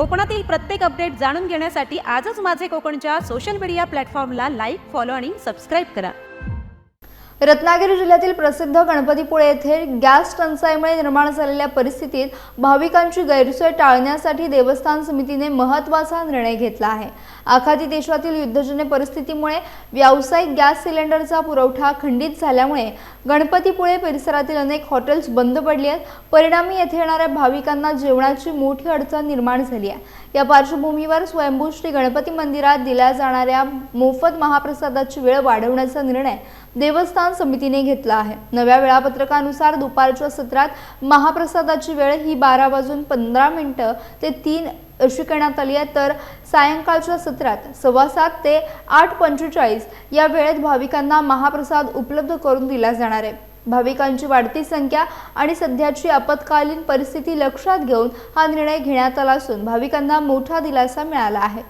कोकणातील प्रत्येक अपडेट जाणून घेण्यासाठी आजच माझे कोकणच्या सोशल मीडिया प्लॅटफॉर्मला लाईक, फॉलो आणि सबस्क्राईब करा। रत्नागिरी जिल्ह्यातील प्रसिद्ध गणपतीपुळे येथे गॅस टंचाईमुळे निर्माण झालेल्या परिस्थितीत भाविकांची गैरसोय टाळण्यासाठी देवस्थान समितीने महत्त्वाचा निर्णय घेतला आहे। आखाती देशातील युद्धजन्य परिस्थितीमुळे व्यावसायिक गॅस सिलेंडरचा पुरवठा खंडित झाल्यामुळे गणपतीपुळे परिसरातील अनेक हॉटेल्स बंद पडली आहेत। परिणामी येथे येणाऱ्या भाविकांना जेवणाची मोठी अडचण निर्माण झाली आहे। या पार्श्वभूमीवर स्वयंभू श्री गणपती मंदिरात दिल्या जाणाऱ्या मोफत महाप्रसादाची वेळ वाढवण्याचा निर्णय देवस्थान समितीने घेतला आहे। नव्या वेळापत्रकानुसार दुपारच्या सत्रात महाप्रसादाची वेळ ही 12:15 ते 3 अशी करण्यात आली आहे, तर सायंकाळच्या सत्रात 7:15 ते 8:45 या वेळेत भाविकांना महाप्रसाद उपलब्ध करून दिला जाणार आहे। भाविकांची वाढती संख्या आणि सध्याची आपत्कालीन परिस्थिती लक्षात घेऊन हा निर्णय घेण्यात आला असून भाविकांना मोठा दिलासा मिळाला आहे।